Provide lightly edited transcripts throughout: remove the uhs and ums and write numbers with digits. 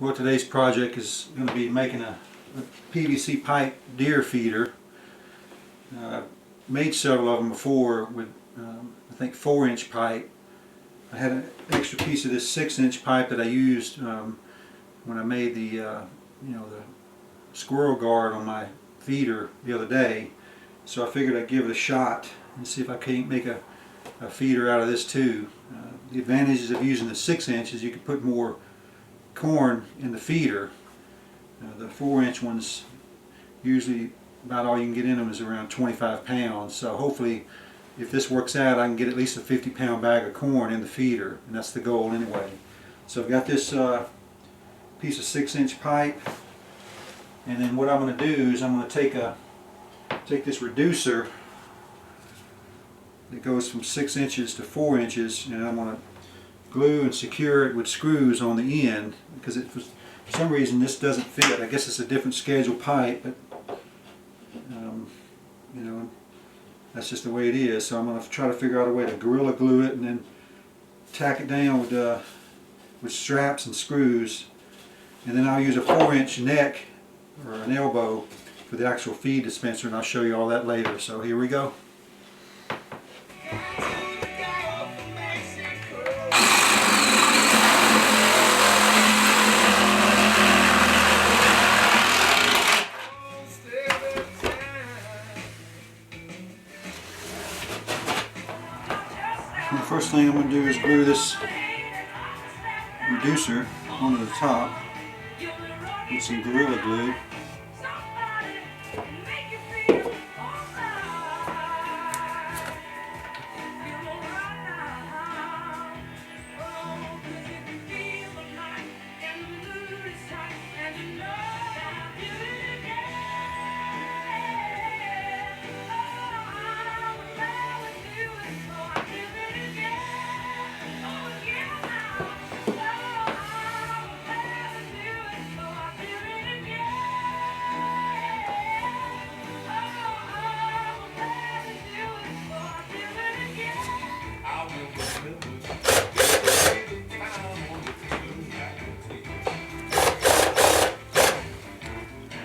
Well, today's project is going to be making a PVC pipe deer feeder. I've made several of them before with I think 4-inch pipe. I had an extra piece of this 6-inch pipe that I used when I made the the squirrel guard on my feeder the other day. So I figured I'd give it a shot and see if I can't make a feeder out of this too. The advantages of using the 6-inch is you can put more corn in the feeder. The 4-inch ones, usually about all you can get in them is around 25 pounds. So hopefully, if this works out, I can get at least a 50-pound bag of corn in the feeder, and that's the goal anyway. So I've got this piece of 6-inch pipe, and then what I'm going to do is I'm going to take this reducer that goes from 6 inches to 4 inches, and I'm going to glue and secure it with screws on the end, because for some reason this doesn't fit. I guess it's a different schedule pipe, but that's just the way it is. So I'm going to try to figure out a way to gorilla glue it and then tack it down with straps and screws, and then I'll use a 4-inch neck or an elbow for the actual feed dispenser, and I'll show you all that later. So here we go. The first thing I'm going to do is glue this reducer onto the top with some Gorilla Glue.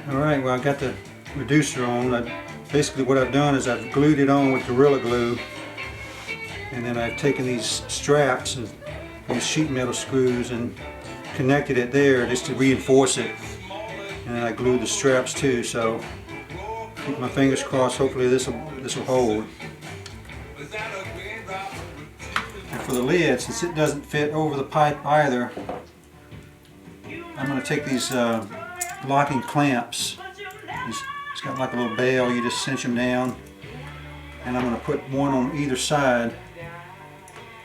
Alright, well, I got the reducer on. Basically what I've done is I've glued it on with Gorilla Glue, and then I've taken these straps and these sheet metal screws and connected it there just to reinforce it, and then I glued the straps too, so keep my fingers crossed, hopefully this will hold. And for the lid, since it doesn't fit over the pipe either, I'm going to take these locking clamps. It's got like a little bail, you just cinch them down, and I'm going to put one on either side,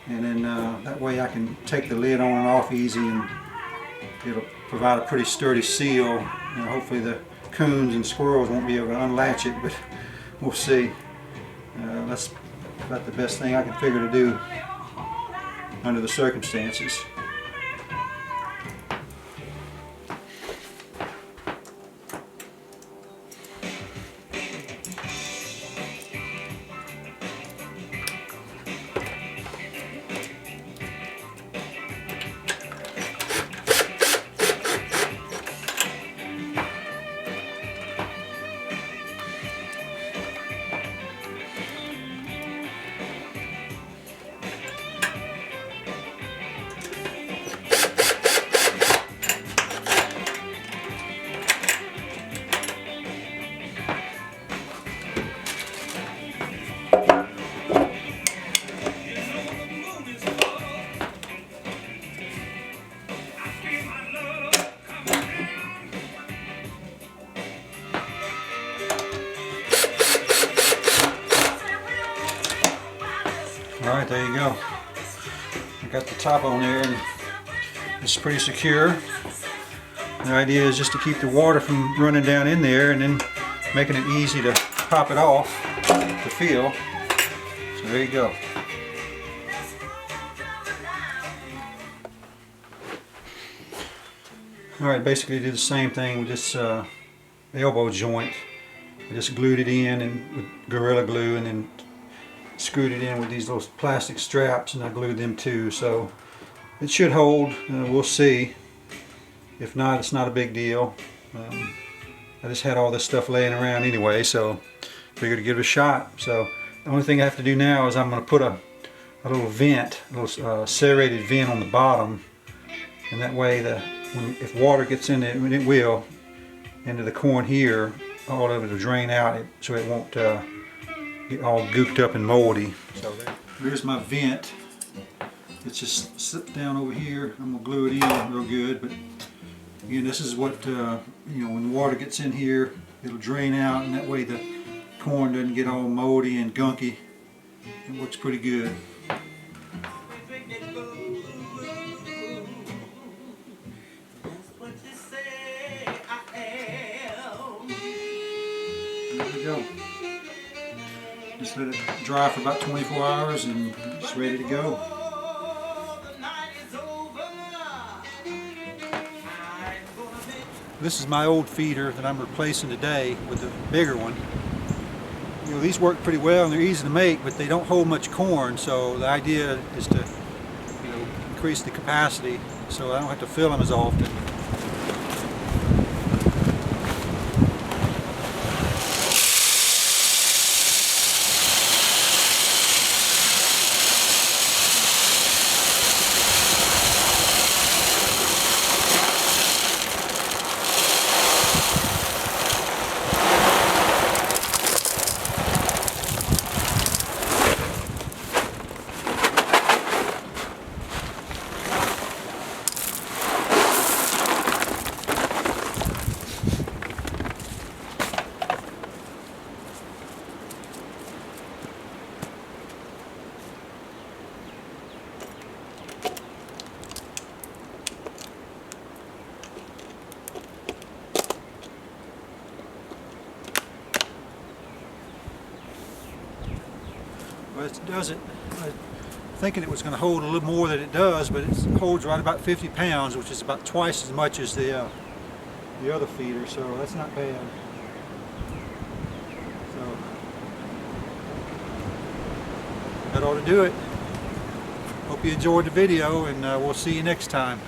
and then that way I can take the lid on and off easy, and it'll provide a pretty sturdy seal. Hopefully the coons and squirrels won't be able to unlatch it, but we'll see. That's about the best thing I can figure to do under the circumstances. Alright, there you go. I got the top on there, and it's pretty secure. The idea is just to keep the water from running down in there, and then making it easy to pop it off to fill. So there you go. Alright, basically did the same thing with this elbow joint. I just glued it in and with Gorilla Glue, and then screwed it in with these little plastic straps, and I glued them too, so it should hold. We'll see. If not, it's not a big deal. I just had all this stuff laying around anyway, so figured to give it a shot. So the only thing I have to do now is I'm going to put a little vent, a little serrated vent on the bottom, and that way if water gets in it, and it will, into the corn here, all of it will drain out so it won't get all gooped up and moldy. So there's my vent. It's just slipped down over here. I'm going to glue it in real good, but again, this is what, you know, when the water gets in here, it'll drain out, and that way the corn doesn't get all moldy and gunky. It looks pretty good. There we go. Just let it dry for about 24 hours and it's ready to go. This is my old feeder that I'm replacing today with a bigger one. You know, these work pretty well and they're easy to make, but they don't hold much corn, so the idea is to, you know, increase the capacity so I don't have to fill them as often. Well, it doesn't. I'm thinking it was going to hold a little more than it does, but it holds right about 50 pounds, which is about twice as much as the other feeder, so that's not bad. So that ought to do it. Hope you enjoyed the video, and we'll see you next time.